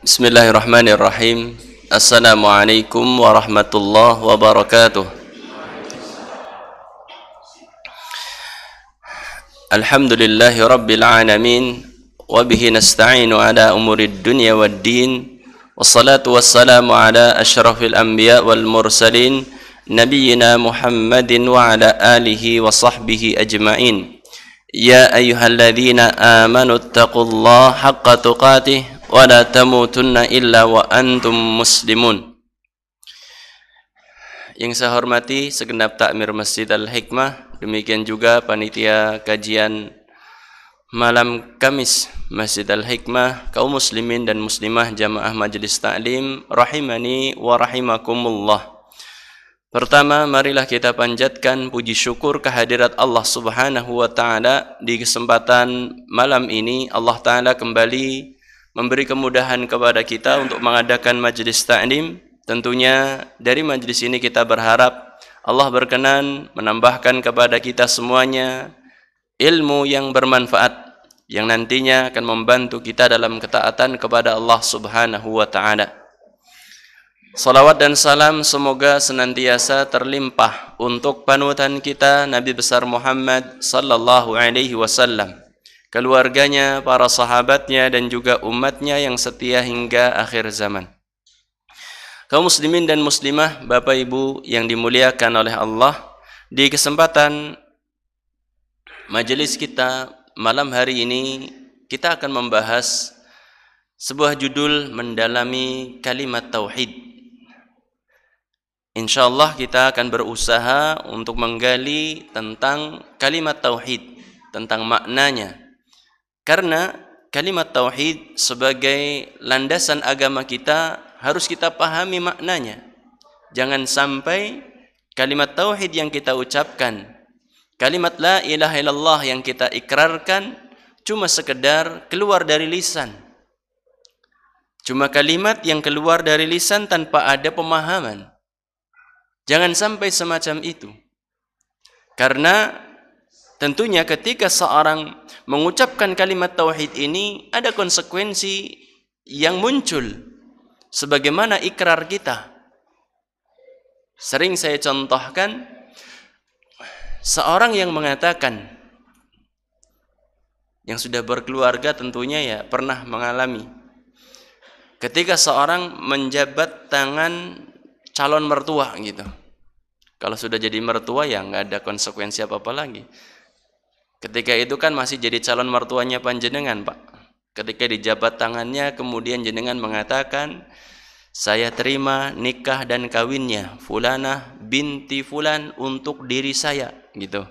Bismillahirrahmanirrahim. Assalamualaikum warahmatullahi wabarakatuh. Alhamdulillahi rabbil alamin. Wabihi nasta'inu ala umurid dunya waddin. Wassalatu wassalamu ala ashrafil anbiya wal mursalin, nabiyyina Muhammadin wa ala alihi wa sahbihi ajma'in. Ya ayyuhalladzina amanu taqullaha haqqa tuqatih wa la tamutunna illa wa antum muslimun. Yang saya hormati segenap takmir Masjid Al-Hikmah, demikian juga panitia kajian malam Kamis Masjid Al-Hikmah, kaum muslimin dan muslimah jamaah majelis taklim rahimani wa rahimakumullah. Pertama, marilah kita panjatkan puji syukur kehadirat Allah Subhanahu wa taala. Di kesempatan malam ini Allah taala kembali memberi kemudahan kepada kita untuk mengadakan majelis taklim. Tentunya dari majelis ini kita berharap Allah berkenan menambahkan kepada kita semuanya ilmu yang bermanfaat yang nantinya akan membantu kita dalam ketaatan kepada Allah Subhanahu wa taala. Salawat dan salam semoga senantiasa terlimpah untuk panutan kita Nabi besar Muhammad sallallahu alaihi wasallam, keluarganya, para sahabatnya dan juga umatnya yang setia hingga akhir zaman. Kaum muslimin dan muslimah, Bapak Ibu yang dimuliakan oleh Allah, di kesempatan majelis kita malam hari ini kita akan membahas sebuah judul mendalami kalimat tauhid. Insyaallah kita akan berusaha untuk menggali tentang kalimat tauhid, tentang maknanya. Karena kalimat tauhid sebagai landasan agama kita harus kita pahami maknanya. Jangan sampai kalimat tauhid yang kita ucapkan, kalimat la ilaha illallah yang kita ikrarkan cuma sekedar keluar dari lisan. Cuma kalimat yang keluar dari lisan tanpa ada pemahaman. Jangan sampai semacam itu. Karena tentunya ketika seorang mengucapkan kalimat tauhid ini ada konsekuensi yang muncul sebagaimana ikrar kita. Sering saya contohkan seorang yang mengatakan, yang sudah berkeluarga tentunya ya pernah mengalami, ketika seorang menjabat tangan calon mertua gitu. Kalau sudah jadi mertua ya nggak ada konsekuensi apa-apa lagi. Ketika itu kan masih jadi calon mertuanya panjenengan, Pak. Ketika dijabat tangannya kemudian jenengan mengatakan, saya terima nikah dan kawinnya Fulanah binti Fulan untuk diri saya gitu.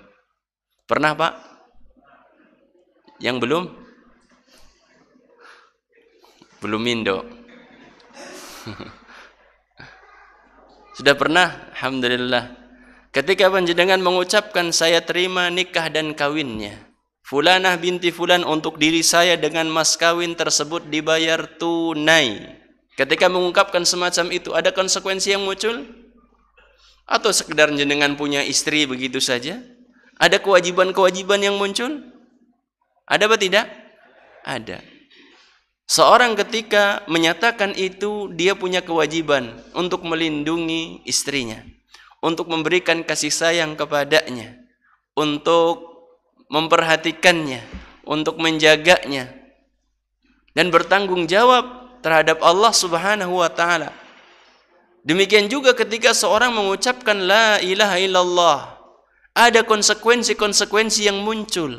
Pernah, Pak? Yang belum? Belum Indo. Sudah pernah? Alhamdulillah. Ketika panjenengan mengucapkan saya terima nikah dan kawinnya Fulanah binti Fulan untuk diri saya dengan mas kawin tersebut dibayar tunai. Ketika mengungkapkan semacam itu ada konsekuensi yang muncul? Atau sekedar jenengan punya istri begitu saja? Ada kewajiban-kewajiban yang muncul? Ada apa tidak? Ada. Seorang ketika menyatakan itu, dia punya kewajiban untuk melindungi istrinya, untuk memberikan kasih sayang kepadanya, untuk memperhatikannya, untuk menjaganya, dan bertanggung jawab terhadap Allah Subhanahu wa taala. Demikian juga ketika seorang mengucapkan la ilaha illallah, ada konsekuensi-konsekuensi yang muncul.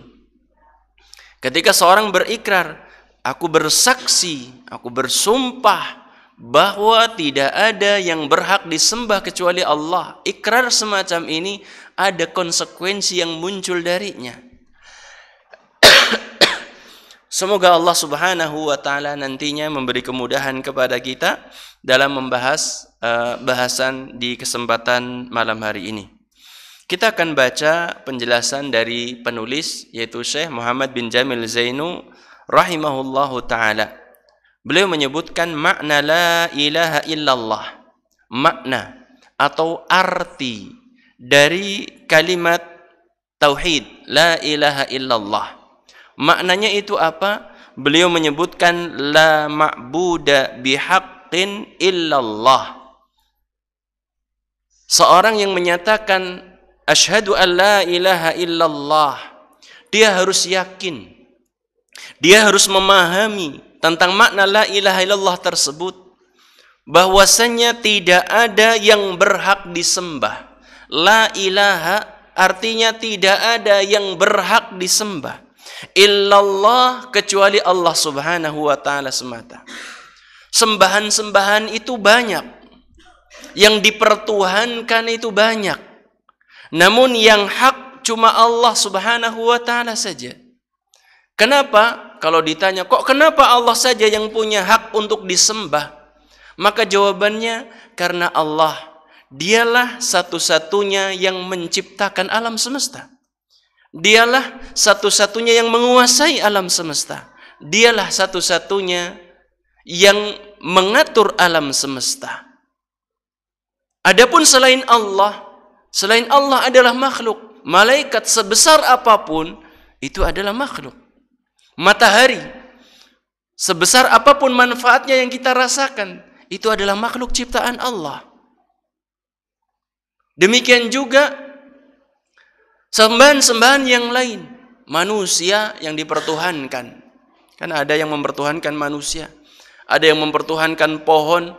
Ketika seorang berikrar, aku bersaksi, aku bersumpah bahwa tidak ada yang berhak disembah kecuali Allah. Ikrar semacam ini ada konsekuensi yang muncul darinya. Semoga Allah Subhanahu wa taala nantinya memberi kemudahan kepada kita dalam membahas bahasan di kesempatan malam hari ini. Kita akan baca penjelasan dari penulis yaitu Syekh Muhammad bin Jamil Zainu rahimahullahu ta'ala. Beliau menyebutkan makna la ilaha illallah, makna atau arti dari kalimat tauhid la ilaha illallah. Maknanya itu apa? beliau menyebutkan la ma'buda bihaqqin illallah. Seorang yang menyatakan asyhadu an la ilaha illallah, dia harus yakin, dia harus memahami tentang makna la ilaha illallah tersebut, bahwasanya tidak ada yang berhak disembah. La ilaha artinya tidak ada yang berhak disembah illallah kecuali Allah Subhanahu wa taala semata. Sembahan-sembahan itu banyak, yang dipertuhankan itu banyak, namun yang hak cuma Allah Subhanahu wa taala saja. Kenapa? Kalau ditanya, kok kenapa Allah saja yang punya hak untuk disembah? Maka jawabannya, karena Allah, dialah satu-satunya yang menciptakan alam semesta. Dialah satu-satunya yang menguasai alam semesta. Dialah satu-satunya yang mengatur alam semesta. Adapun selain Allah adalah makhluk. Malaikat sebesar apapun itu adalah makhluk. Matahari sebesar apapun manfaatnya yang kita rasakan, itu adalah makhluk ciptaan Allah. Demikian juga sembahan-sembahan yang lain, manusia yang dipertuhankan. Kan ada yang mempertuhankan manusia, ada yang mempertuhankan pohon,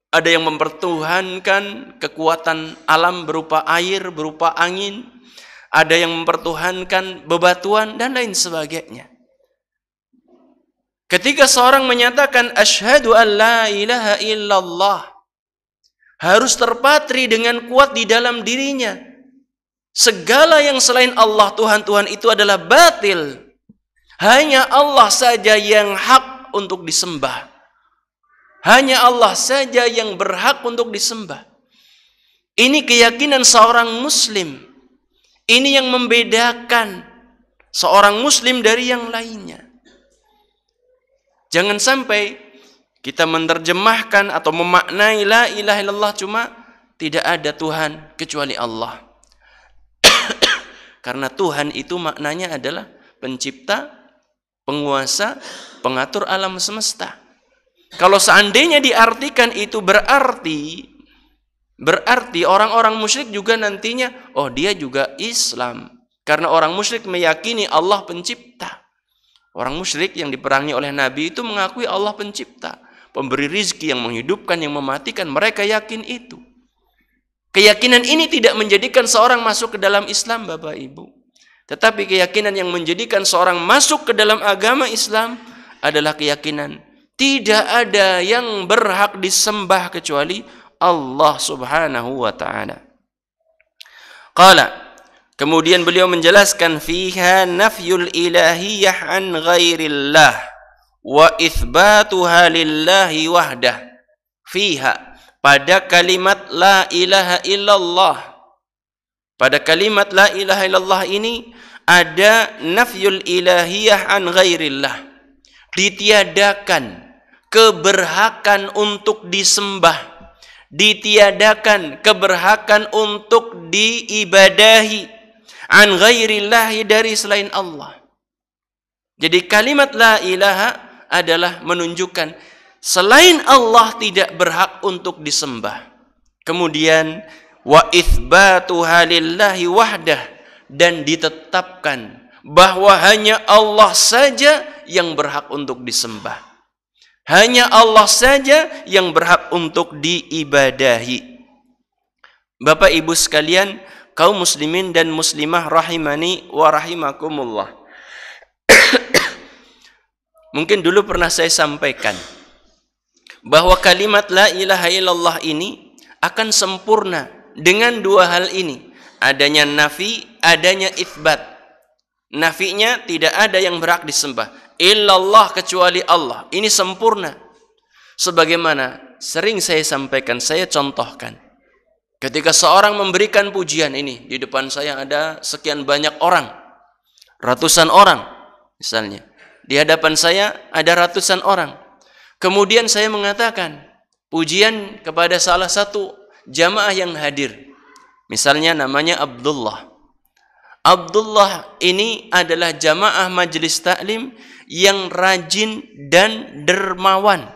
ada yang mempertuhankan kekuatan alam berupa air, berupa angin, ada yang mempertuhankan bebatuan dan lain sebagainya. Ketika seorang menyatakan asyhadu an la ilaha illallah, harus terpatri dengan kuat di dalam dirinya, segala yang selain Allah, Tuhan-Tuhan itu adalah batil. Hanya Allah saja yang hak untuk disembah. Hanya Allah saja yang berhak untuk disembah. Ini keyakinan seorang muslim. Ini yang membedakan seorang muslim dari yang lainnya. Jangan sampai kita menerjemahkan atau memaknai la ilaha illallah cuma tidak ada Tuhan kecuali Allah. Karena Tuhan itu maknanya adalah pencipta, penguasa, pengatur alam semesta. Kalau seandainya diartikan itu berarti orang-orang musyrik juga nantinya, oh dia juga Islam. Karena orang musyrik meyakini Allah pencipta. Orang musyrik yang diperangi oleh Nabi itu mengakui Allah pencipta, pemberi rizki, yang menghidupkan, yang mematikan. Mereka yakin itu. Keyakinan ini tidak menjadikan seorang masuk ke dalam Islam, Bapak Ibu. Tetapi keyakinan yang menjadikan seorang masuk ke dalam agama Islam adalah keyakinan tidak ada yang berhak disembah kecuali Allah Subhanahu wa ta'ala. Qala, kemudian beliau menjelaskan, fiha nafyul ilahiyah an ghairillah wa itsbatuha lillahi wahdah. Fiha, pada kalimat la ilaha illallah, pada kalimat la ilaha illallah ini ada nafyul ilahiyah an ghairillah, ditiadakan keberhakan untuk disembah, ditiadakan keberhakan untuk diibadahi, an ghairillahi, dari selain Allah. Jadi kalimat la ilaha adalah menunjukkan selain Allah tidak berhak untuk disembah. Kemudian wa itsbatuha lillahi wahdah, dan ditetapkan bahwa hanya Allah saja yang berhak untuk disembah. Hanya Allah saja yang berhak untuk diibadahi. Bapak Ibu sekalian, kaum muslimin dan muslimah rahimani wa rahimakumullah. Mungkin dulu pernah saya sampaikan bahwa kalimat la ilaha illallah ini akan sempurna dengan dua hal ini. Adanya nafi, adanya itsbat. Nafinya tidak ada yang berhak disembah illallah kecuali Allah. Ini sempurna. Sebagaimana sering saya sampaikan, saya contohkan. Ketika seorang memberikan pujian, ini di depan saya ada sekian banyak orang, ratusan orang misalnya. Di hadapan saya ada ratusan orang. Kemudian saya mengatakan pujian kepada salah satu jamaah yang hadir. Misalnya namanya Abdullah. Abdullah ini adalah jamaah majelis taklim yang rajin dan dermawan.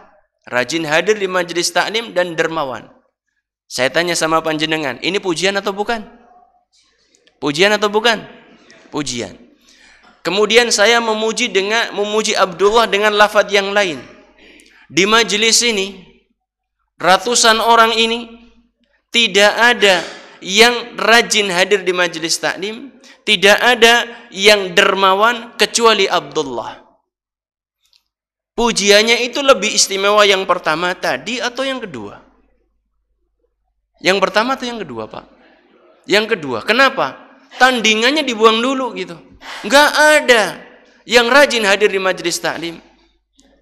Rajin hadir di majelis taklim dan dermawan. Saya tanya sama panjenengan, ini pujian atau bukan? Pujian atau bukan? Pujian. Kemudian saya memuji Abdullah dengan lafaz yang lain. Di majelis ini, ratusan orang ini tidak ada yang rajin hadir di majelis taklim, tidak ada yang dermawan kecuali Abdullah. Pujiannya itu lebih istimewa yang pertama tadi atau yang kedua? Yang pertama atau yang kedua, Pak? Yang kedua. Kenapa? Tandingannya dibuang dulu gitu. Enggak ada yang rajin hadir di majelis taklim.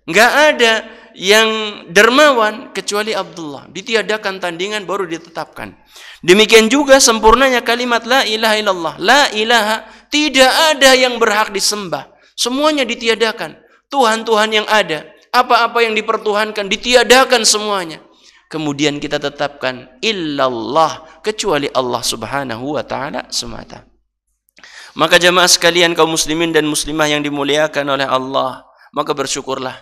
Enggak ada yang dermawan kecuali Abdullah. Ditiadakan tandingan baru ditetapkan. Demikian juga sempurnanya kalimat la ilaha illallah. La ilaha, tidak ada yang berhak disembah. Semuanya ditiadakan. Tuhan-Tuhan yang ada, apa-apa yang dipertuhankan ditiadakan semuanya. Kemudian kita tetapkan illallah, kecuali Allah Subhanahu wa taala semata. Maka jamaah sekalian kaum muslimin dan muslimah yang dimuliakan oleh Allah, maka bersyukurlah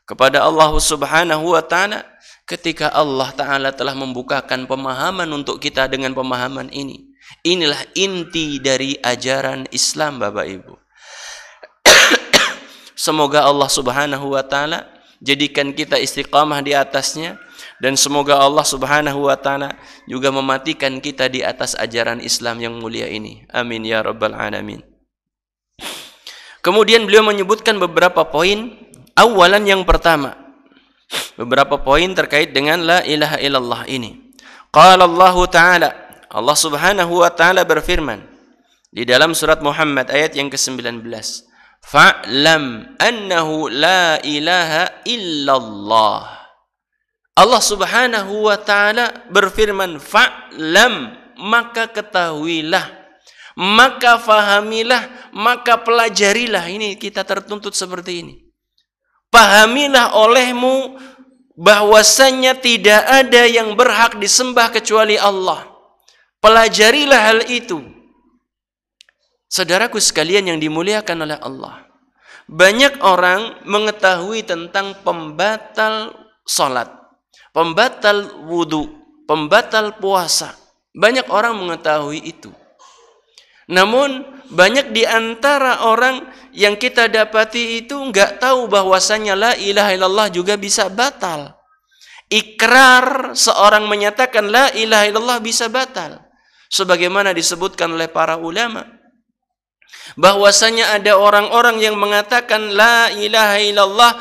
kepada Allah Subhanahu wa taala ketika Allah taala telah membukakan pemahaman untuk kita dengan pemahaman ini. Inilah inti dari ajaran Islam, Bapak Ibu. Semoga Allah Subhanahu wa taala jadikan kita istiqamah di atasnya, dan semoga Allah Subhanahu wa taala juga mematikan kita di atas ajaran Islam yang mulia ini. Amin ya rabbal alamin. Kemudian beliau menyebutkan beberapa poin. Awalan, yang pertama, beberapa poin terkait dengan la ilaha illallah ini. Qala Allah taala, Allah Subhanahu wa taala berfirman di dalam surat Muhammad ayat yang ke-19. Fa'lam annahu la ilaha illallah. Allah Subhanahu wa taala berfirman, fa'lam, maka ketahuilah, maka fahamilah, maka pelajarilah. Ini kita tertuntut seperti ini. Pahamilah olehmu bahwasanya tidak ada yang berhak disembah kecuali Allah. Pelajarilah hal itu. Saudaraku sekalian yang dimuliakan oleh Allah, banyak orang mengetahui tentang pembatal salat, pembatal wudu, pembatal puasa. Banyak orang mengetahui itu. Namun banyak di antara orang yang kita dapati itu enggak tahu bahwasanya la ilaha illallah juga bisa batal. Ikrar seorang menyatakan la ilaha illallah bisa batal. Sebagaimana disebutkan oleh para ulama, bahwasanya ada orang-orang yang mengatakan la ilaha illallah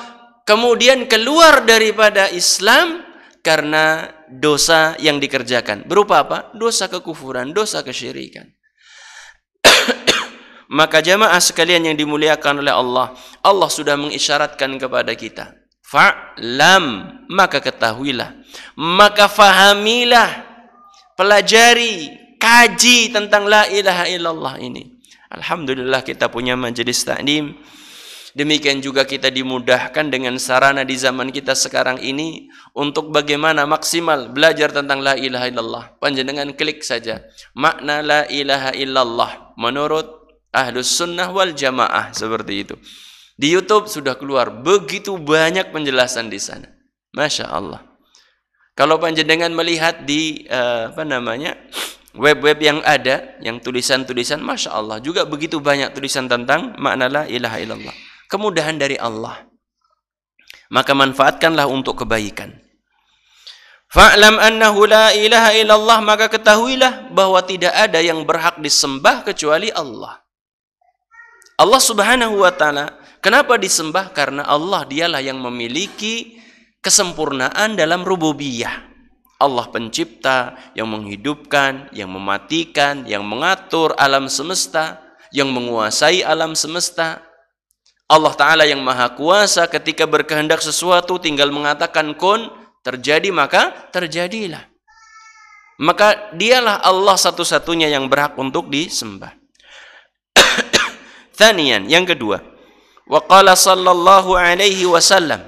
kemudian keluar daripada Islam karena dosa yang dikerjakan. Berupa apa? Dosa kekufuran, dosa kesyirikan. Maka jamaah sekalian yang dimuliakan oleh Allah, Allah sudah mengisyaratkan kepada kita. Fa'lam, maka ketahuilah, maka fahamilah, pelajari, kaji tentang la ilaha illallah ini. Alhamdulillah kita punya majelis taklim. Demikian juga kita dimudahkan dengan sarana di zaman kita sekarang ini untuk bagaimana maksimal belajar tentang la ilaha illallah. Panjenengan klik saja makna la ilaha illallah menurut Ahlus Sunnah wal Jamaah, seperti itu. Di YouTube sudah keluar begitu banyak penjelasan di sana. Masya Allah. Kalau panjenengan melihat di web-web yang ada, yang tulisan-tulisan, Masya Allah, juga begitu banyak tulisan tentang makna la ilaha illallah. Kemudahan dari Allah. Maka manfaatkanlah untuk kebaikan. Fa'lam annahu la ilaha illallah, maka ketahuilah bahwa tidak ada yang berhak disembah kecuali Allah. Allah Subhanahu wa taala, kenapa disembah? Karena Allah dialah yang memiliki kesempurnaan dalam rububiyah. Allah pencipta, yang menghidupkan, yang mematikan, yang mengatur alam semesta, yang menguasai alam semesta. Allah Ta'ala yang maha kuasa, ketika berkehendak sesuatu tinggal mengatakan kun, terjadi maka terjadilah. Maka dialah Allah satu-satunya yang berhak untuk disembah. Thaniyan, yang kedua, wa qala sallallahu alaihi wasallam,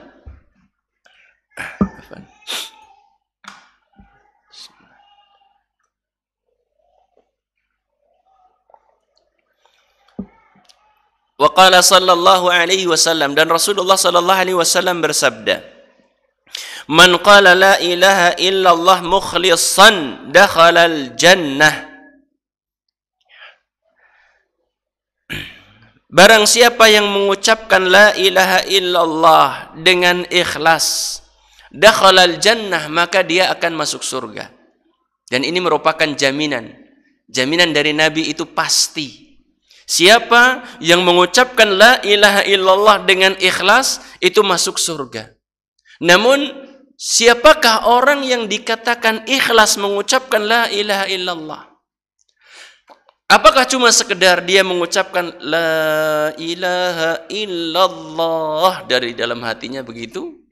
Wa qala sallallahu alaihi wasallam, dan Rasulullah sallallahu alaihi wasallam bersabda, "Man qala la ilaha illallah mukhlishan dakhalal jannah." Barang siapa yang mengucapkan la ilaha illallah dengan ikhlas, dakhalal jannah, maka dia akan masuk surga. Dan ini merupakan jaminan. Jaminan dari Nabi itu pasti. Siapa yang mengucapkan la ilaha illallah dengan ikhlas, itu masuk surga. Namun, siapakah orang yang dikatakan ikhlas mengucapkan la ilaha illallah? Apakah cuma sekedar dia mengucapkan la ilaha illallah dari dalam hatinya begitu?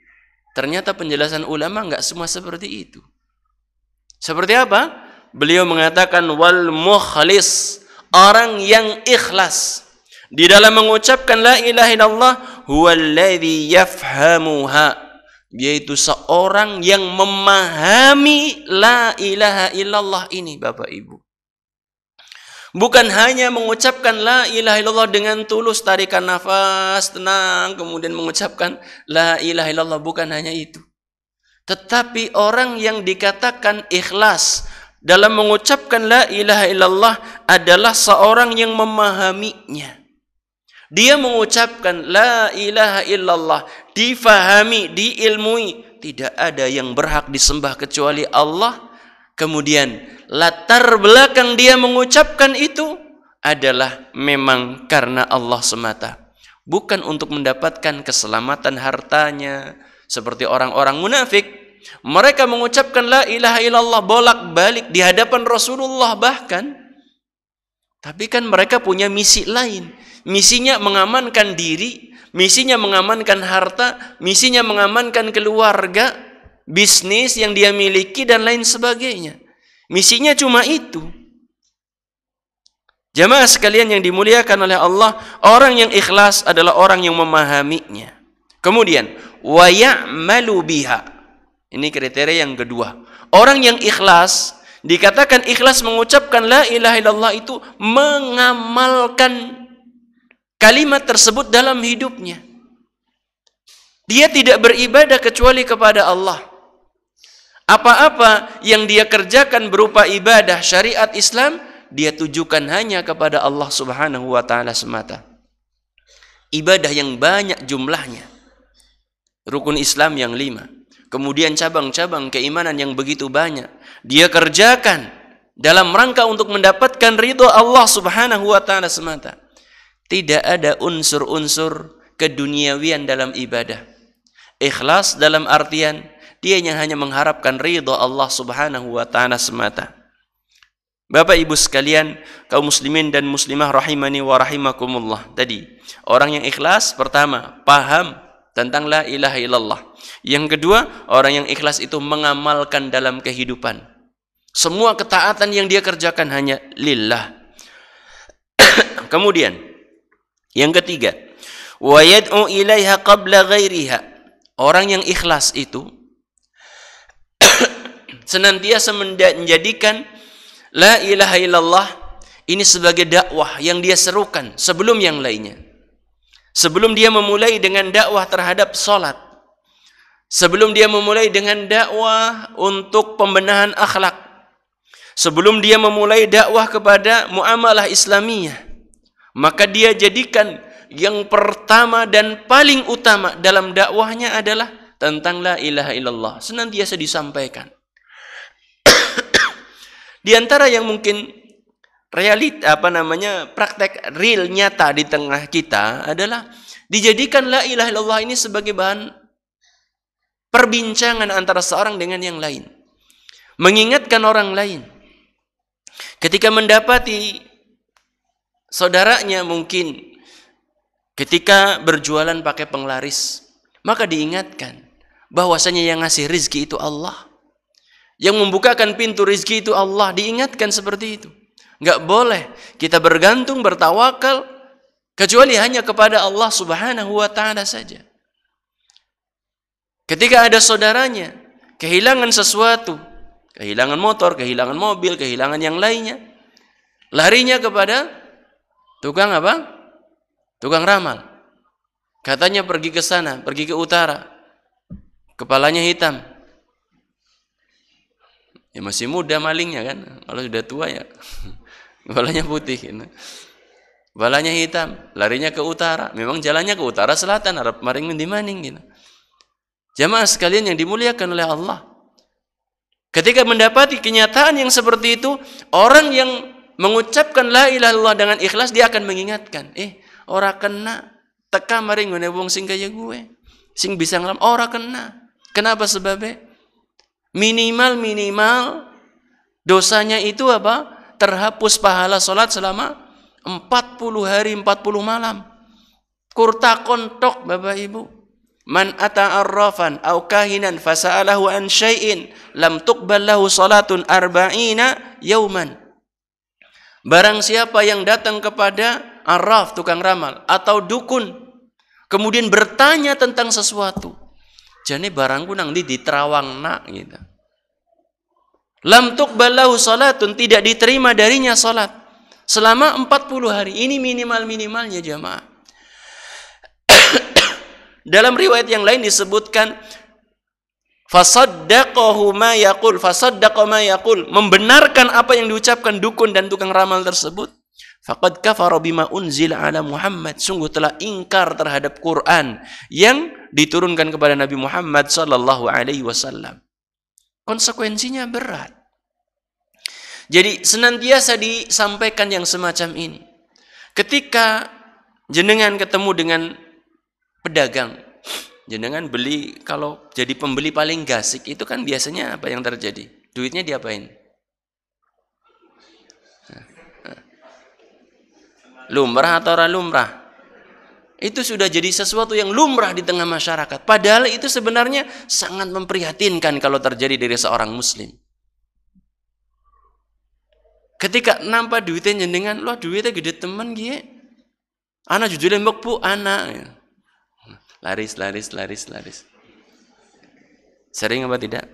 Ternyata penjelasan ulama enggak semua seperti itu. Seperti apa? Beliau mengatakan wal mukhlis, orang yang ikhlas di dalam mengucapkan la ilaha illallah, huwallazi yafhamuha, yaitu seorang yang memahami la ilaha illallah ini, Bapak Ibu. Bukan hanya mengucapkan la ilaha illallah dengan tulus, tarikan nafas, tenang, kemudian mengucapkan la ilaha illallah, bukan hanya itu. Tetapi orang yang dikatakan ikhlas dalam mengucapkan la ilaha illallah adalah seorang yang memahaminya. Dia mengucapkan la ilaha illallah, difahami, diilmui, tidak ada yang berhak disembah kecuali Allah. Kemudian latar belakang dia mengucapkan itu adalah memang karena Allah semata, bukan untuk mendapatkan keselamatan hartanya seperti orang-orang munafik. Mereka mengucapkan la ilaha illallah bolak-balik di hadapan Rasulullah bahkan. Tapi kan mereka punya misi lain. Misinya mengamankan diri, misinya mengamankan harta, misinya mengamankan keluarga, bisnis yang dia miliki dan lain sebagainya. Misinya cuma itu. Jamaah sekalian yang dimuliakan oleh Allah, orang yang ikhlas adalah orang yang memahaminya. Kemudian wa ya'malu biha. Ini kriteria yang kedua. Orang yang ikhlas, dikatakan ikhlas mengucapkan la ilaha illallah itu mengamalkan kalimat tersebut dalam hidupnya. Dia tidak beribadah kecuali kepada Allah. Apa-apa yang dia kerjakan berupa ibadah syariat Islam, dia tujukan hanya kepada Allah Subhanahu wa ta'ala semata. Ibadah yang banyak jumlahnya. Rukun Islam yang 5. Kemudian cabang-cabang keimanan yang begitu banyak. Dia kerjakan dalam rangka untuk mendapatkan ridho Allah Subhanahu wa ta'ala semata. Tidak ada unsur-unsur keduniawian dalam ibadah. Ikhlas dalam artian dia hanya mengharapkan ridho Allah Subhanahu wa ta'ala semata. Bapak Ibu sekalian, kaum muslimin dan muslimah rahimani wa rahimakumullah. Tadi, orang yang ikhlas pertama, paham tentang la ilaha illallah. Yang kedua, orang yang ikhlas itu mengamalkan dalam kehidupan. Semua ketaatan yang dia kerjakan hanya lillah. Kemudian, yang ketiga, wa yad'u ilaiha qabla ghairiha. Orang yang ikhlas itu senantiasa menjadikan la ilaha illallah ini sebagai dakwah yang dia serukan sebelum yang lainnya. Sebelum dia memulai dengan dakwah terhadap salat, sebelum dia memulai dengan dakwah untuk pembenahan akhlak, sebelum dia memulai dakwah kepada muamalah Islamiyah, maka dia jadikan yang pertama dan paling utama dalam dakwahnya adalah tentang la ilaha illallah, senantiasa disampaikan. Di antara yang mungkin praktek real nyata di tengah kita adalah dijadikan la ilaha illallah ini sebagai bahan perbincangan antara seorang dengan yang lain, mengingatkan orang lain. Ketika mendapati saudaranya mungkin ketika berjualan pakai penglaris, maka diingatkan bahwasanya yang ngasih rizki itu Allah, yang membukakan pintu rizki itu Allah. Diingatkan seperti itu. Enggak boleh kita bergantung, bertawakal kecuali hanya kepada Allah Subhanahu wa ta'ala saja. Ketika ada saudaranya kehilangan sesuatu, kehilangan motor, kehilangan mobil, kehilangan yang lainnya, larinya kepada tukang apa? tukang ramal. Katanya pergi ke sana, pergi ke utara. Kepalanya hitam. Ya masih muda malingnya kan. Kalau sudah tua ya kepalanya putih. Kepalanya hitam, larinya ke utara. Memang jalannya ke utara selatan, arep maring mendi-maning gitu. Jamaah sekalian yang dimuliakan oleh Allah. Ketika mendapati kenyataan yang seperti itu, orang yang mengucapkan la ilaha illallah dengan ikhlas, dia akan mengingatkan, ora kena teka maring ngene wong sing kaya gue. Sing bisa ngelam ora kena. Kenapa sebabnya? Minimal dosanya itu apa? Terhapus pahala salat selama 40 hari 40 malam. Kurta kontok Bapak Ibu. Man ata arrafan au kahinan fasa'alahu an syai'in lam tuqbal lahu salatun arba'ina yauman. Barang siapa yang datang kepada arraf, tukang ramal, atau dukun, kemudian bertanya tentang sesuatu, jane barangku nang di terawang nak gitu. Lam tuqbal lahu salatun, tidak diterima darinya salat selama 40 hari. Ini minimalnya jamaah. Dalam riwayat yang lain disebutkan fasaddaqahu ma yaqul, fasaddaqa ma yaqul, membenarkan apa yang diucapkan dukun dan tukang ramal tersebut. Faqad kafara bima unzila ala Muhammad, sungguh telah ingkar terhadap Quran yang diturunkan kepada Nabi Muhammad sallallahu alaihi wasallam. Konsekuensinya berat. Jadi senantiasa disampaikan yang semacam ini. Ketika jenengan ketemu dengan pedagang, jenengan beli, kalau jadi pembeli paling gasik itu kan biasanya apa yang terjadi? Duitnya diapain? Lumrah atau ora lumrah? Itu sudah jadi sesuatu yang lumrah di tengah masyarakat. Padahal itu sebenarnya sangat memprihatinkan kalau terjadi dari seorang muslim. Ketika nampak duitnya jenengan, loh duitnya gede temen gie. Anak jujur mbok Bu, anak. Laris. Sering apa tidak?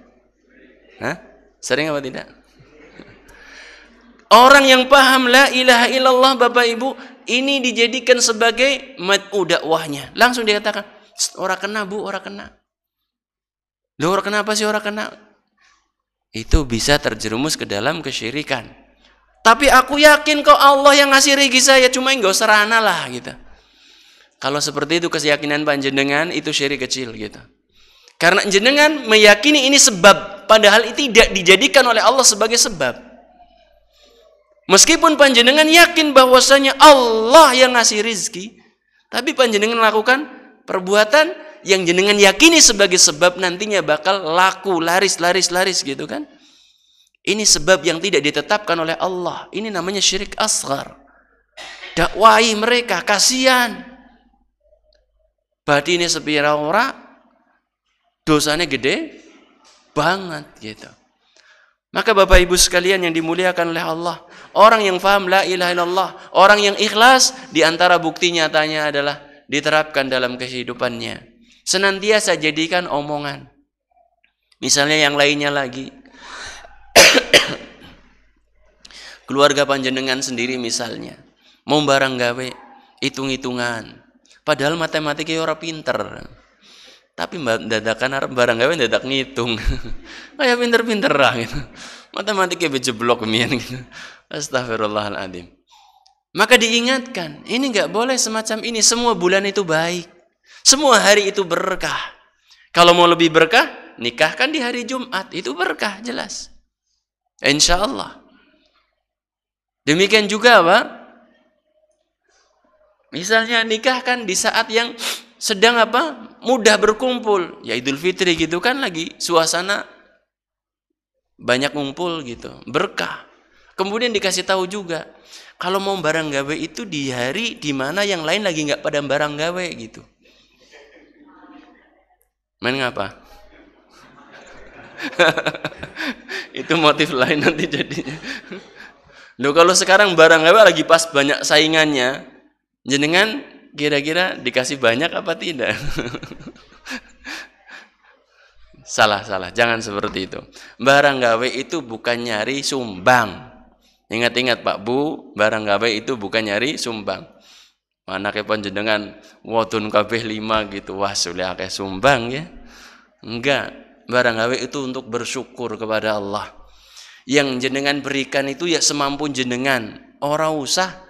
Sering apa tidak? Orang yang paham la ilaha illallah Bapak Ibu, ini dijadikan sebagai mad'u dakwahnya. Langsung dikatakan, ora kena Bu, ora kena. Loh, ora kena apa sih ora kena? Itu bisa terjerumus ke dalam kesyirikan. Tapi aku yakin kok Allah yang ngasih rezeki saya, cuma enggak serana lah gitu. Kalau seperti itu keyakinan panjenengan, itu syirik kecil gitu. Karena jenengan meyakini ini sebab, padahal itu tidak dijadikan oleh Allah sebagai sebab. Meskipun panjenengan yakin bahwasanya Allah yang ngasih rizki, tapi panjenengan melakukan perbuatan yang jenengan yakini sebagai sebab nantinya bakal laku, laris gitu kan. Ini sebab yang tidak ditetapkan oleh Allah. Ini namanya syirik asghar. Dakwahi mereka, kasihan. Badine sepira ora, dosanya gede banget gitu. Maka Bapak Ibu sekalian yang dimuliakan oleh Allah, orang yang paham la ilaha illallah, orang yang ikhlas, di antara bukti nyatanya adalah diterapkan dalam kehidupannya. Senantiasa jadikan omongan. Misalnya yang lainnya lagi, keluarga panjenengan sendiri misalnya mau barang gawe hitung-hitungan, padahal matematika ora pinter, tapi dadakan arep barang gawe dadak ngitung kayak pinter-pinter lah gitu. Matematika bejeblok mian gitu. Astagfirullahaladzim. Maka diingatkan, ini enggak boleh semacam ini. Semua bulan itu baik, semua hari itu berkah. Kalau mau lebih berkah, nikahkan di hari Jumat, itu berkah jelas, insya Allah. Demikian juga Pak, misalnya nikahkan di saat yang sedang apa, mudah berkumpul, ya Idul Fitri gitu kan, lagi suasana banyak ngumpul gitu, berkah. Kemudian dikasih tahu juga, kalau mau barang gawe itu di hari di mana yang lain lagi nggak pada barang gawe gitu. Main ngapa? Itu motif lain nanti jadinya. Loh, kalau sekarang barang gawe lagi pas banyak saingannya, jenengan kira-kira dikasih banyak apa tidak? Salah, jangan seperti itu. Barang gawe itu bukan nyari sumbang. Ingat-ingat Pak Bu, barang gawe itu bukan nyari sumbang. Anake panjenengan wadon kabeh 5 gitu. Wah, sulit akeh sumbang ya. Enggak, barang gawe itu untuk bersyukur kepada Allah. Yang jenengan berikan itu ya semampu jenengan. Ora usah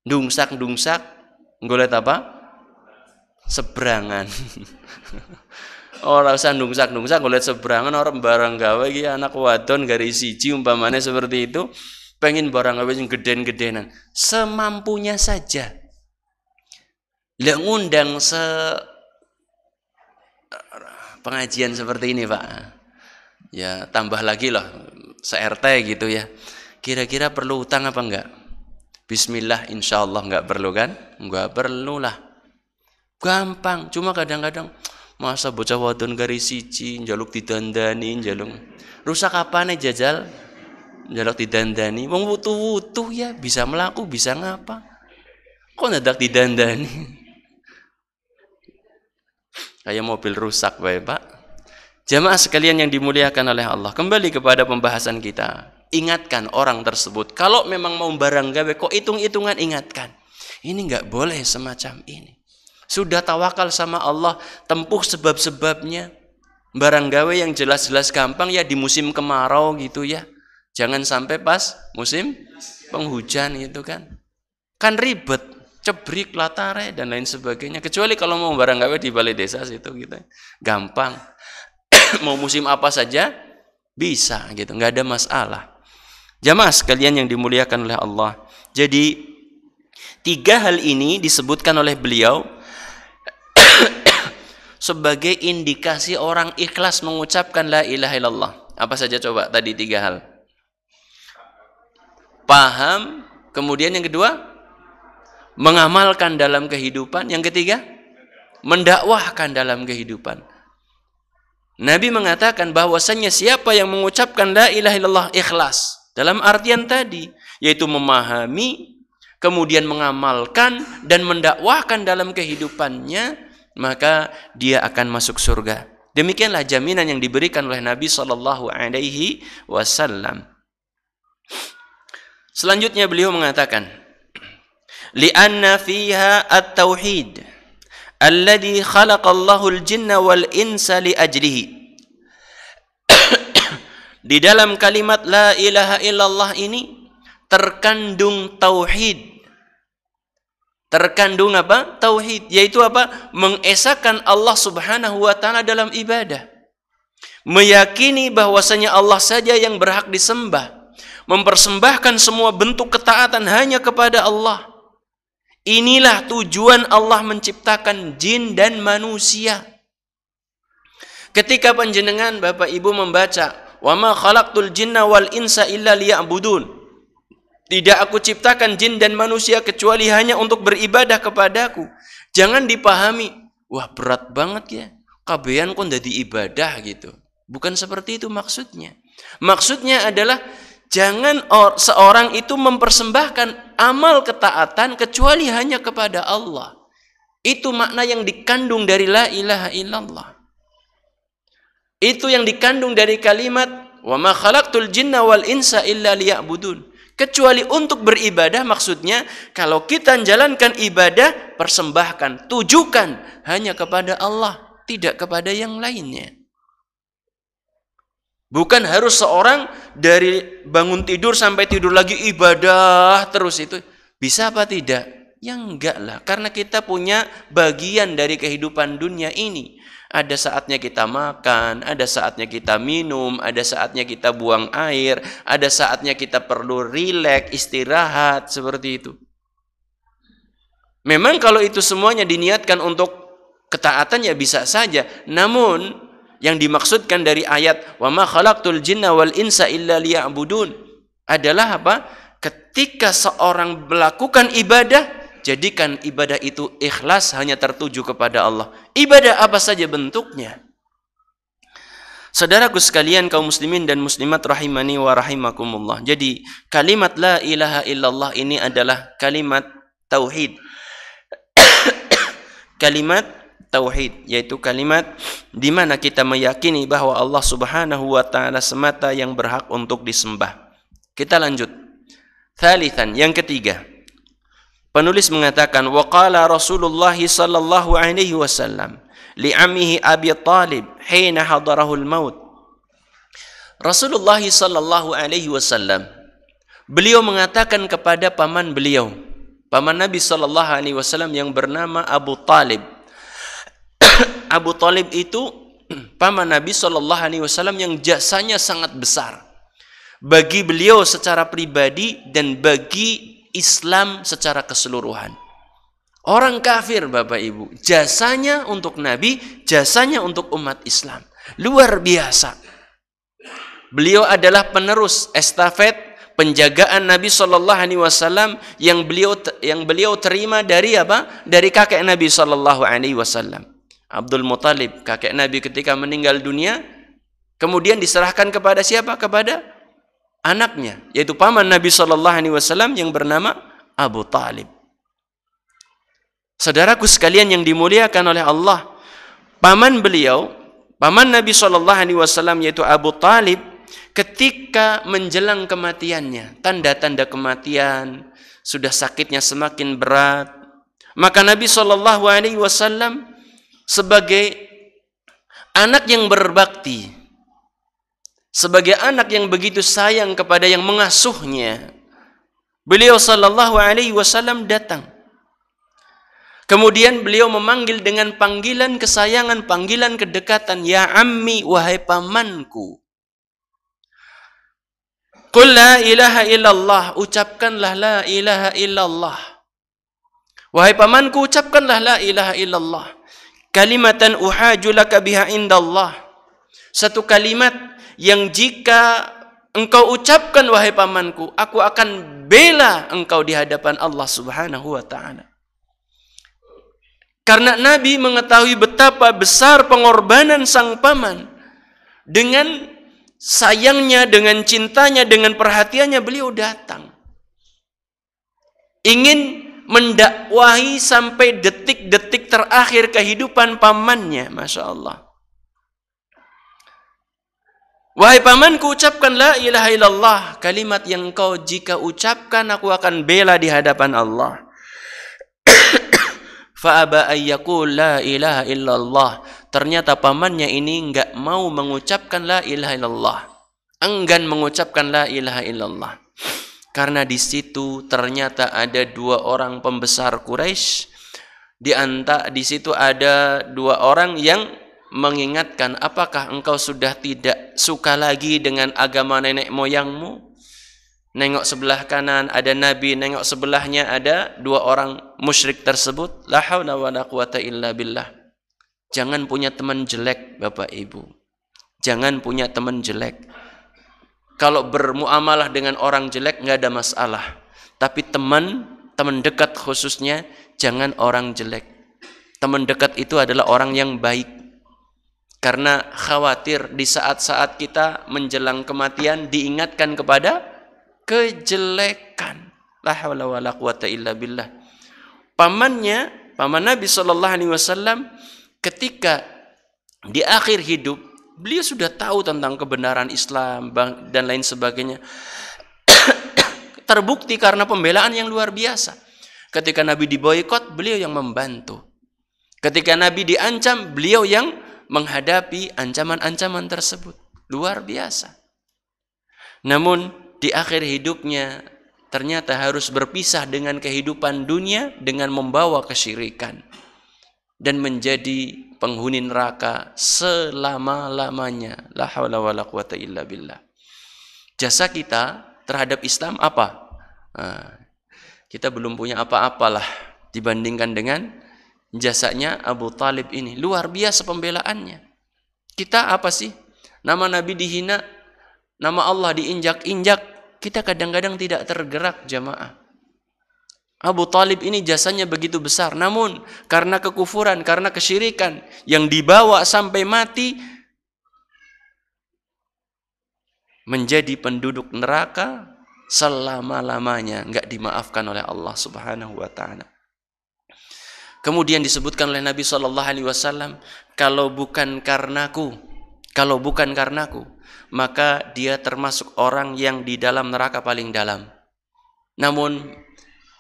ndungsak-ndungsak golek apa? Seberangan. Ora usah ndungsak-ndungsak golek seberangan orang barang gawe iki anak wadon garis siji umpamane seperti itu. Pengen barang gawe sing geden-gedenan. Semampunya saja. Lah ngundang pengajian seperti ini, Pak. Ya, tambah lagi loh, se-RT gitu ya. Kira-kira perlu utang apa enggak? Bismillah, insya Allah enggak perlu kan? Enggak perlu lah. Gampang, cuma kadang-kadang masa bocah wadon garis siji njaluk didandani, njaluk. Rusak apane jajal? Njaluk didandani. Wong wutu-wutu ya, bisa melaku, bisa ngapa? Kok ndak didandani? Kayak mobil rusak, Pak. Jamaah sekalian yang dimuliakan oleh Allah, kembali kepada pembahasan kita. Ingatkan orang tersebut. Kalau memang mau barang gawe, kok hitung-hitungan ingatkan. Ini nggak boleh semacam ini. Sudah tawakal sama Allah, tempuh sebab-sebabnya. Barang gawe yang jelas-jelas gampang ya di musim kemarau gitu ya. Jangan sampai pas musim penghujan gitu kan. Kan ribet. Cebrik, latare, dan lain sebagainya. Kecuali kalau mau barang gawe di balai desa situ gitu. Gampang. Mau musim apa saja bisa gitu, nggak ada masalah. Jamaah sekalian yang dimuliakan oleh Allah. Jadi 3 hal ini disebutkan oleh beliau sebagai indikasi orang ikhlas mengucapkan la ilaha illallah. Apa saja coba tadi 3 hal? Paham, kemudian yang kedua mengamalkan dalam kehidupan. Yang ketiga, mendakwahkan dalam kehidupan. Nabi mengatakan bahwasanya siapa yang mengucapkan la ilaha illallah ikhlas dalam artian tadi, yaitu memahami, kemudian mengamalkan dan mendakwahkan dalam kehidupannya, maka dia akan masuk surga. Demikianlah jaminan yang diberikan oleh Nabi SAW. Selanjutnya beliau mengatakan, li'anna fiha at-tauhid alladhi khalaqallahu al-jinna wal insa li ajlihi. Di dalam kalimat la ilaha illallah ini terkandung tauhid. Terkandung apa? Tauhid, yaitu apa? Mengesahkan Allah Subhanahu wa taala dalam ibadah. Meyakini bahwasanya Allah saja yang berhak disembah. Mempersembahkan semua bentuk ketaatan hanya kepada Allah. Inilah tujuan Allah menciptakan jin dan manusia. Ketika panjenengan Bapak Ibu membaca, "Wa ma khalaqtul jinna wal insa illa liya'budun." Tidak aku ciptakan jin dan manusia kecuali hanya untuk beribadah kepadaku. Jangan dipahami, wah berat banget ya. Kabehan kok dadi ibadah gitu. Bukan seperti itu maksudnya. Maksudnya adalah jangan seorang itu mempersembahkan amal ketaatan kecuali hanya kepada Allah. Itu makna yang dikandung dari la ilaha illallah. Itu yang dikandung dari kalimat wa ma khalaqtul jinna wal insa illa liya'budun. Kecuali untuk beribadah, maksudnya kalau kita menjalankan ibadah, persembahkan, tujukan hanya kepada Allah, tidak kepada yang lainnya. Bukan harus seorang dari bangun tidur sampai tidur lagi ibadah terus, itu bisa apa tidak? Ya enggak lah, karena kita punya bagian dari kehidupan dunia ini. Ada saatnya kita makan, ada saatnya kita minum, ada saatnya kita buang air, ada saatnya kita perlu rileks, istirahat, seperti itu. Memang kalau itu semuanya diniatkan untuk ketaatan ya bisa saja. Namun yang dimaksudkan dari ayat wa ma khalaqtul jinna wal insa illa liya'budun adalah apa? Ketika seorang melakukan ibadah, jadikan ibadah itu ikhlas hanya tertuju kepada Allah. Ibadah apa saja bentuknya. Saudaraku sekalian kaum muslimin dan muslimat rahimani wa rahimakumullah. Jadi kalimat la ilaha illallah ini adalah kalimat tauhid. Kalimat tauhid, yaitu kalimat di mana kita meyakini bahwa Allah Subhanahu wa taala semata yang berhak untuk disembah. Kita lanjut. Tsalitsan, yang ketiga. Penulis mengatakan, wa qala Rasulullah sallallahu alaihi wasallam li ammihi Abi Talib hina hadarahul maut. Rasulullah sallallahu alaihi wasallam beliau mengatakan kepada paman beliau, paman Nabi sallallahu alaihi wasallam yang bernama Abu Talib. Abu Talib itu paman Nabi sallallahu alaihi wasallam yang jasanya sangat besar bagi beliau secara pribadi dan bagi Islam secara keseluruhan. Orang kafir, Bapak Ibu, jasanya untuk Nabi, jasanya untuk umat Islam luar biasa. Beliau adalah penerus estafet penjagaan Nabi sallallahu alaihi wasallam yang beliau terima dari apa? Dari kakek Nabi sallallahu alaihi wasallam. Abdul Muthalib, kakek Nabi ketika meninggal dunia, kemudian diserahkan kepada siapa? Kepada anaknya, yaitu paman Nabi sallallahu alaihi wasallam yang bernama Abu Talib. Saudaraku sekalian yang dimuliakan oleh Allah, paman beliau, paman Nabi sallallahu alaihi wasallam yaitu Abu Talib, ketika menjelang kematiannya, tanda-tanda kematian, sudah sakitnya semakin berat, maka Nabi sallallahu alaihi wasallam sebagai anak yang berbakti, sebagai anak yang begitu sayang kepada yang mengasuhnya, beliau sallallahu alaihi wasallam datang. Kemudian beliau memanggil dengan panggilan kesayangan, panggilan kedekatan, ya ammi, wahai pamanku. Qul la ilaha illallah, ucapkanlah la ilaha illallah. Wahai pamanku, ucapkanlah la ilaha illallah. Kalimatan uhaju laka biha indallah. Satu kalimat yang jika engkau ucapkan wahai pamanku, aku akan bela engkau di hadapan Allah Subhanahu wa taala. Karena Nabi mengetahui betapa besar pengorbanan sang paman, dengan sayangnya, dengan cintanya, dengan perhatiannya beliau datang, ingin mendakwahi sampai detik-detik terakhir kehidupan pamannya. Masya Allah. Wahai pamanku, ucapkan la ilaha illallah, kalimat yang kau jika ucapkan aku akan bela di hadapan Allah. Fa'aba ayyakul la ilaha illallah. Ternyata pamannya ini enggak mau mengucapkan la ilaha illallah, enggan mengucapkan la ilaha illallah. Karena di situ ternyata ada dua orang pembesar Quraisy. Di situ ada dua orang yang mengingatkan, apakah engkau sudah tidak suka lagi dengan agama nenek moyangmu? Nengok sebelah kanan ada Nabi, nengok sebelahnya ada dua orang musyrik tersebut. La haula wala quwata illa billah. Jangan punya teman jelek, Bapak Ibu. Jangan punya teman jelek. Kalau bermuamalah dengan orang jelek nggak ada masalah. Tapi teman dekat khususnya jangan orang jelek. Teman dekat itu adalah orang yang baik. Karena khawatir di saat-saat kita menjelang kematian diingatkan kepada kejelekan. La haula wala quwata illa billah. Paman Nabi sallallahu alaihi wasallam ketika di akhir hidup, beliau sudah tahu tentang kebenaran Islam dan lain sebagainya. Terbukti karena pembelaan yang luar biasa. Ketika Nabi diboikot, beliau yang membantu. Ketika Nabi diancam, beliau yang menghadapi ancaman-ancaman tersebut. Luar biasa. Namun di akhir hidupnya ternyata harus berpisah dengan kehidupan dunia dengan membawa kesyirikan dan menjadi penghuni neraka selama-lamanya. La haula wala quwata illa billah. Jasa kita terhadap Islam apa? Kita belum punya apa-apalah dibandingkan dengan jasanya Abu Talib ini. Luar biasa pembelaannya. Kita apa sih? Nama Nabi dihina, nama Allah diinjak-injak, kita kadang-kadang tidak tergerak, jamaah. Abu Talib ini jasanya begitu besar, namun karena kekufuran, karena kesyirikan yang dibawa sampai mati, menjadi penduduk neraka selama-lamanya, enggak dimaafkan oleh Allah Subhanahu wa taala. Kemudian disebutkan oleh Nabi sallallahu alaihi wasallam, kalau bukan karenaku, maka dia termasuk orang yang di dalam neraka paling dalam. Namun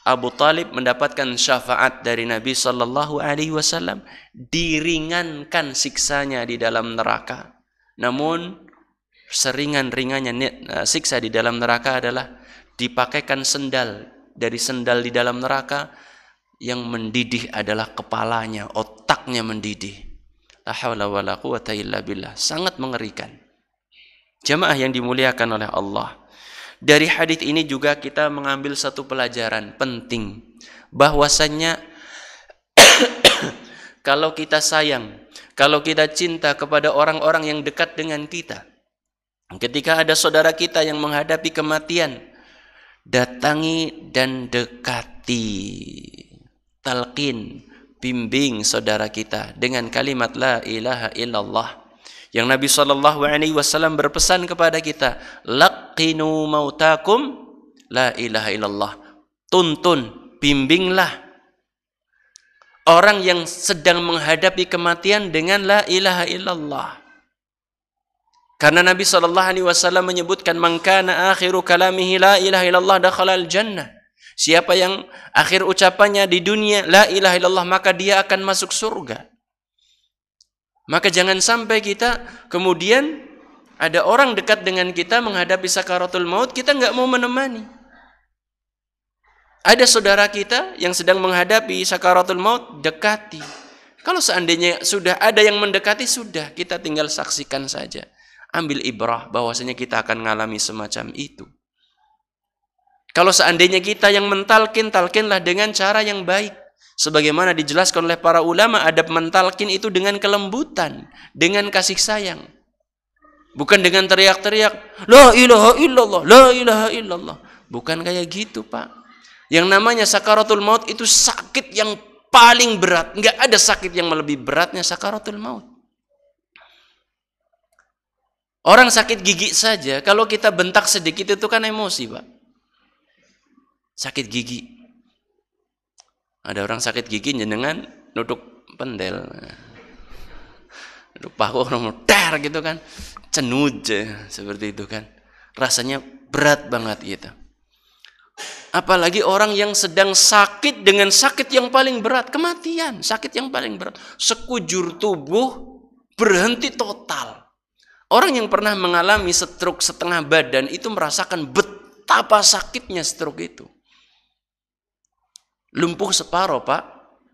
Abu Talib mendapatkan syafaat dari Nabi Sallallahu Alaihi Wasallam, diringankan siksanya di dalam neraka. Namun seringan-ringannya siksa di dalam neraka adalah dipakaikan sendal. Dari sendal di dalam neraka yang mendidih adalah kepalanya, otaknya mendidih. La haula wala quwata illa billah. Sangat mengerikan. Jamaah yang dimuliakan oleh Allah. Dari hadis ini juga kita mengambil satu pelajaran penting, bahwasannya kalau kita sayang, kalau kita cinta kepada orang-orang yang dekat dengan kita, ketika ada saudara kita yang menghadapi kematian, datangi dan dekati, talqin, bimbing saudara kita dengan kalimat la ilaha illallah. Yang Nabi SAW berpesan kepada kita, laqinu mautakum la ilaha illallah. Tuntun, bimbinglah orang yang sedang menghadapi kematian dengan la ilaha illallah. Karena Nabi SAW menyebutkan, man kana akhiru kalamihi la ilaha illallah dakhalal jannah. Siapa yang akhir ucapannya di dunia la ilaha illallah, maka dia akan masuk surga. Maka jangan sampai kita kemudian ada orang dekat dengan kita menghadapi sakaratul maut, kita nggak mau menemani. Ada saudara kita yang sedang menghadapi sakaratul maut, dekati. Kalau seandainya sudah ada yang mendekati, sudah, kita tinggal saksikan saja. Ambil ibrah bahwasanya kita akan mengalami semacam itu. Kalau seandainya kita yang mentalkin, talkinlah dengan cara yang baik. Sebagaimana dijelaskan oleh para ulama, adab mentalkin itu dengan kelembutan, dengan kasih sayang. Bukan dengan teriak-teriak, la ilaha illallah, la ilaha illallah. Bukan kayak gitu, Pak. Yang namanya sakaratul maut itu sakit yang paling berat. Enggak ada sakit yang lebih beratnya sakaratul maut. Orang sakit gigi saja, kalau kita bentak sedikit itu kan emosi, Pak. Sakit gigi. Ada orang sakit gigi jenengan nuduk pendel. Nuduk paku orang ter gitu kan. Cenud seperti itu kan. Rasanya berat banget gitu. Apalagi orang yang sedang sakit dengan sakit yang paling berat, kematian, sakit yang paling berat. Sekujur tubuh berhenti total. Orang yang pernah mengalami stroke setengah badan itu merasakan betapa sakitnya stroke itu. Lumpuh separuh, Pak.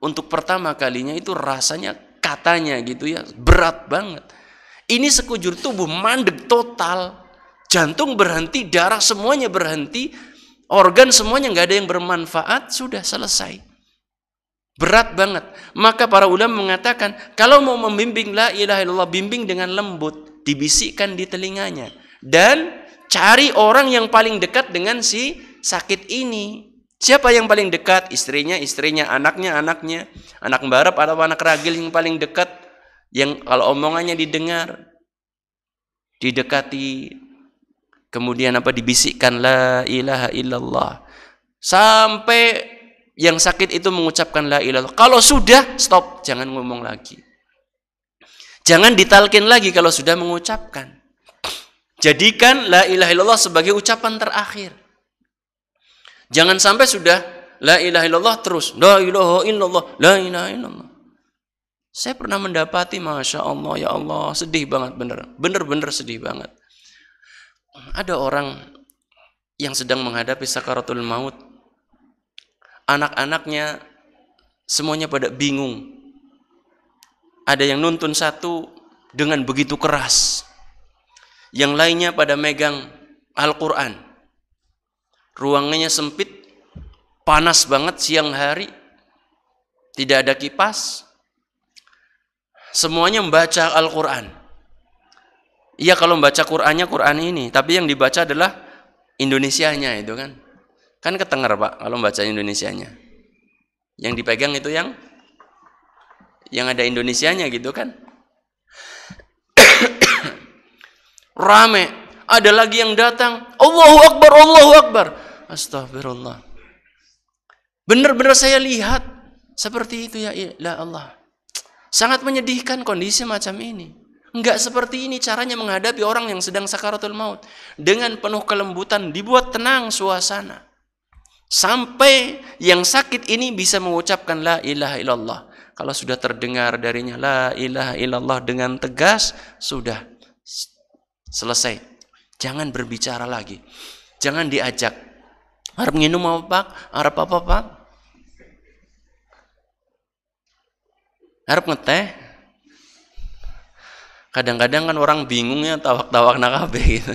Untuk pertama kalinya itu rasanya katanya gitu ya, berat banget. Ini sekujur tubuh mandek total. Jantung berhenti, darah semuanya berhenti. Organ semuanya nggak ada yang bermanfaat, sudah selesai. Berat banget. Maka para ulama mengatakan, kalau mau membimbing la ilaha illallah, bimbing dengan lembut, dibisikkan di telinganya. Dan cari orang yang paling dekat dengan si sakit ini. Siapa yang paling dekat? Istrinya, anaknya, anak barep atau anak ragil yang paling dekat, yang kalau omongannya didengar, didekati, kemudian dibisikkan la ilaha illallah. Sampai yang sakit itu mengucapkan la ilaha illallah. Kalau sudah, stop, jangan ngomong lagi. Jangan ditalkin lagi kalau sudah mengucapkan. Jadikan la ilaha illallah sebagai ucapan terakhir. Jangan sampai sudah la ilaha illallah terus la ilaha illallah, la ilaha illallah. Saya pernah mendapati, Masya Allah, ya Allah, sedih banget, bener-bener sedih banget. Ada orang yang sedang menghadapi sakaratul maut. Anak-anaknya semuanya pada bingung. Ada yang nuntun satu dengan begitu keras. Yang lainnya pada megang Al-Quran. Ruangannya sempit, panas banget siang hari, tidak ada kipas. Semuanya membaca Al-Quran. Iya, kalau membaca Qurannya Quran ini, tapi yang dibaca adalah Indonesianya itu kan. Kan ketenger, Pak, kalau membaca Indonesianya. Yang dipegang itu yang ada Indonesianya gitu kan. Rame. Ada lagi yang datang, Allahu Akbar, Allahu Akbar. Astagfirullah. Benar-benar saya lihat seperti itu, ya Allah. Sangat menyedihkan kondisi macam ini. Enggak seperti ini caranya menghadapi orang yang sedang sakaratul maut. Dengan penuh kelembutan, dibuat tenang suasana. Sampai yang sakit ini bisa mengucapkan la ilaha illallah. Kalau sudah terdengar darinya la ilaha illallah dengan tegas, sudah selesai. Jangan berbicara lagi. Jangan diajak. Harap minum apa, Pak? Harap apa, Pak? Harap ngeteh? Kadang-kadang kan orang bingung ya, tawak-tawak nakabe gitu.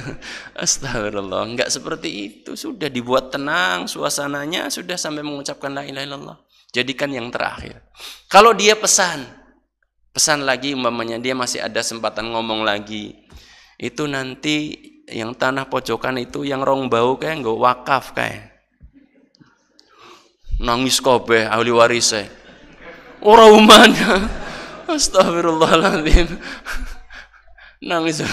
Astagfirullah, enggak seperti itu. Sudah dibuat tenang suasananya, sudah sampai mengucapkan la ilaha illallah. Jadikan yang terakhir. Kalau dia pesan lagi, umpamanya dia masih ada kesempatan ngomong lagi, itu nanti yang tanah pojokan itu yang rong bau kayak nggak wakaf kayak. Nangis kabeh ahli warise. Ora umanya. Astagfirullahaladzim. Nangis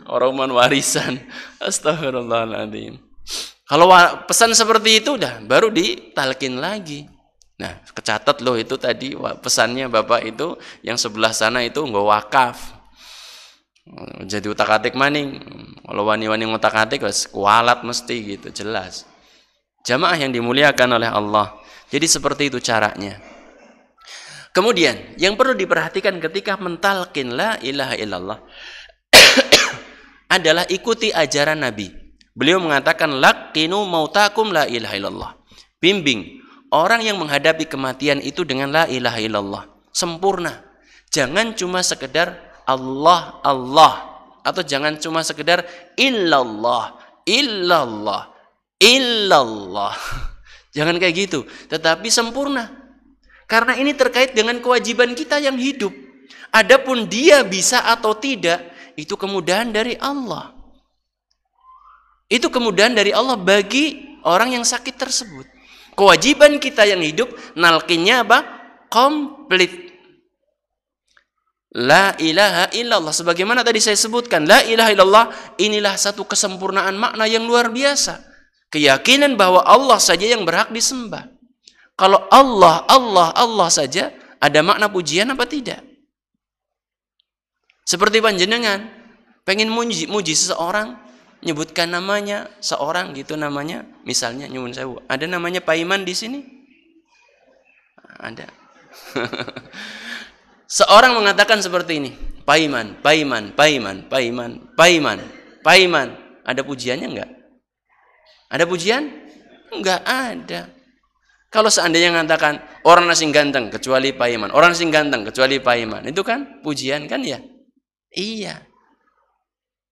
orang man warisan. Astagfirullahaladzim. Kalau pesan seperti itu udah baru ditalkin lagi. Nah, kecatat loh itu tadi pesannya Bapak itu yang sebelah sana itu nggak wakaf. Jadi utak-atik maning. Kalau wani-wani ngutak-atik wis kualat mesti gitu, jelas. Jamaah yang dimuliakan oleh Allah. Jadi seperti itu caranya. Kemudian, yang perlu diperhatikan ketika mentalkin la ilaha illallah adalah ikuti ajaran Nabi. Beliau mengatakan laqinu mautakum la ilaha illallah. Bimbing orang yang menghadapi kematian itu dengan la ilaha illallah. Sempurna. Jangan cuma sekedar Allah, Allah. Atau jangan cuma sekedar illallah, illallah, illallah. Jangan kayak gitu. Tetapi sempurna. Karena ini terkait dengan kewajiban kita yang hidup. Adapun dia bisa atau tidak, itu kemudahan dari Allah. Itu kemudahan dari Allah bagi orang yang sakit tersebut. Kewajiban kita yang hidup, nalkinnya apa? Komplit. La ilaha illallah. Sebagaimana tadi saya sebutkan, la ilaha illallah inilah satu kesempurnaan makna yang luar biasa. Keyakinan bahwa Allah saja yang berhak disembah. Kalau Allah, Allah, Allah saja, ada makna pujian apa tidak? Seperti panjenengan, pengen muji seseorang, nyebutkan namanya, seorang gitu namanya, misalnya nyuwun sewu. Ada namanya Paiman di sini? Ada. Seorang mengatakan seperti ini, Paiman, Paiman, Paiman, Paiman, Paiman, Paiman. Ada pujiannya enggak? Ada pujian? Enggak ada. Kalau seandainya mengatakan orang nasi ganteng kecuali Paiman, orang nasi ganteng kecuali Paiman, itu kan pujian kan ya? Iya.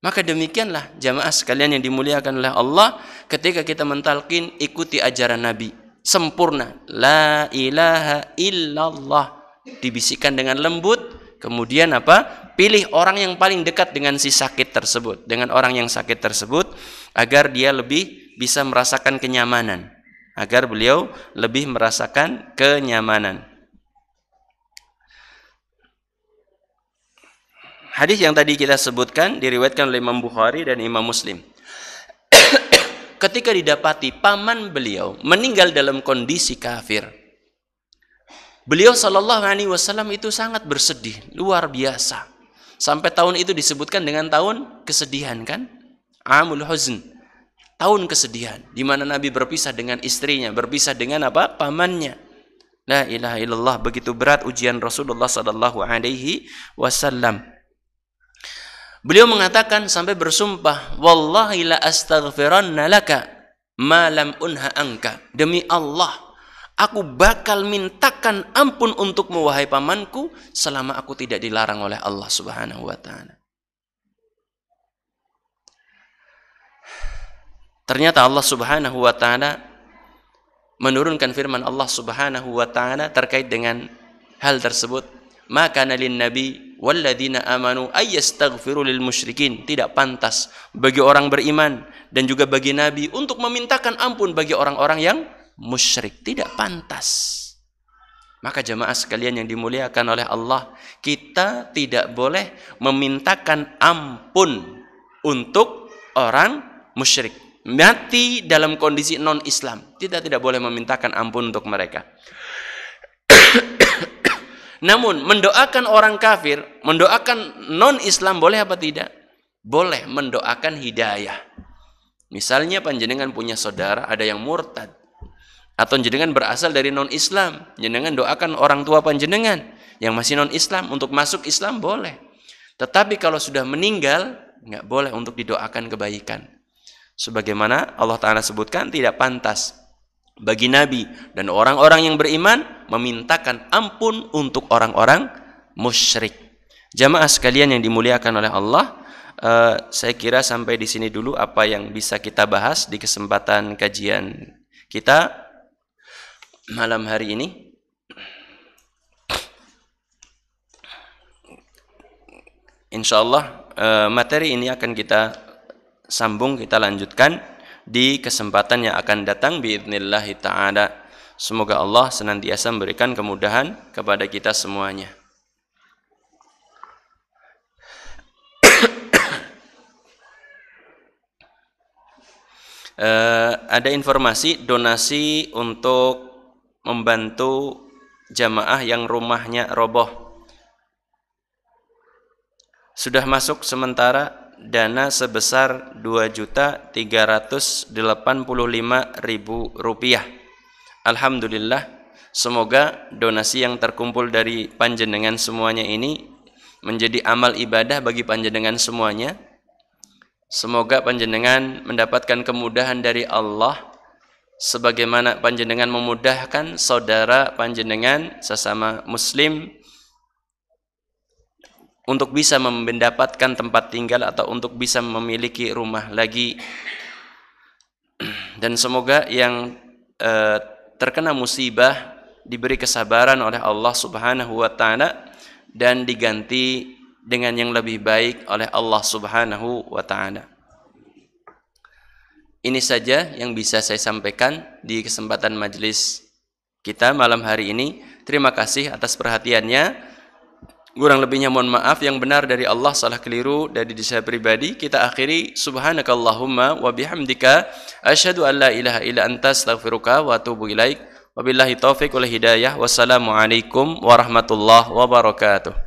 Maka demikianlah jamaah sekalian yang dimuliakan oleh Allah, ketika kita mentalkin ikuti ajaran Nabi sempurna, la ilaha illallah, dibisikkan dengan lembut, kemudian apa? Pilih orang yang paling dekat dengan si sakit tersebut, dengan orang yang sakit tersebut, agar dia lebih bisa merasakan kenyamanan. Agar beliau lebih merasakan kenyamanan. Hadis yang tadi kita sebutkan diriwayatkan oleh Imam Bukhari dan Imam Muslim. Ketika didapati paman beliau meninggal dalam kondisi kafir, beliau sallallahu alaihi wasallam itu sangat bersedih, luar biasa. Sampai tahun itu disebutkan dengan tahun kesedihan kan? Amul huzn. Tahun kesedihan, di mana Nabi berpisah dengan istrinya, berpisah dengan apa? Pamannya. La ilaha illallah, begitu berat ujian Rasulullah sallallahu alaihi wasallam. Beliau mengatakan sampai bersumpah, wallahi la astaghfiranna laka ma lam unha anka. Demi Allah, aku bakal mintakan ampun untukmu wahai pamanku selama aku tidak dilarang oleh Allah Subhanahu wa taala. Ternyata Allah Subhanahu wa taala menurunkan firman Allah Subhanahu wa taala terkait dengan hal tersebut. Maka nalin nabi walladzina amanu ayyastaghfiru lil musyrikin. Tidak pantas bagi orang beriman dan juga bagi nabi untuk memintakan ampun bagi orang-orang yang musyrik. Tidak pantas. Maka jamaah sekalian yang dimuliakan oleh Allah, kita tidak boleh memintakan ampun untuk orang musyrik. Mati dalam kondisi non-Islam, kita tidak boleh memintakan ampun untuk mereka. Namun mendoakan orang kafir, mendoakan non-Islam boleh apa tidak? Boleh, mendoakan hidayah. Misalnya panjenengan punya saudara ada yang murtad, atau jenengan berasal dari non-Islam, jenengan doakan orang tua panjenengan yang masih non-Islam untuk masuk Islam boleh. Tetapi kalau sudah meninggal, nggak boleh untuk didoakan kebaikan. Sebagaimana Allah Ta'ala sebutkan, tidak pantas bagi Nabi dan orang-orang yang beriman memintakan ampun untuk orang-orang musyrik. Jamaah sekalian yang dimuliakan oleh Allah, saya kira sampai di sini dulu apa yang bisa kita bahas di kesempatan kajian kita malam hari ini. Insyaallah materi ini akan kita sambung, kita lanjutkan di kesempatan yang akan datang biidznillah ta'ala. Semoga Allah senantiasa memberikan kemudahan kepada kita semuanya. Ada informasi donasi untuk membantu jamaah yang rumahnya roboh. Sudah masuk sementara dana sebesar Rp2.385.000. Alhamdulillah, semoga donasi yang terkumpul dari panjenengan semuanya ini menjadi amal ibadah bagi panjenengan semuanya. Semoga panjenengan mendapatkan kemudahan dari Allah sebagaimana panjenengan memudahkan saudara panjenengan sesama muslim untuk bisa mendapatkan tempat tinggal atau untuk bisa memiliki rumah lagi. Dan semoga yang terkena musibah diberi kesabaran oleh Allah Subhanahu wa taala dan diganti dengan yang lebih baik oleh Allah Subhanahu wa taala. Ini saja yang bisa saya sampaikan di kesempatan majelis kita malam hari ini. Terima kasih atas perhatiannya. Kurang lebihnya mohon maaf, yang benar dari Allah, salah keliru dari diri saya pribadi. Kita akhiri subhanakallahumma wa bihamdika asyhadu an la ilaha illa anta astaghfiruka wa atubu ilaik. Wabillahi taufiq wal hidayah. Wassalamualaikum warahmatullahi wabarakatuh.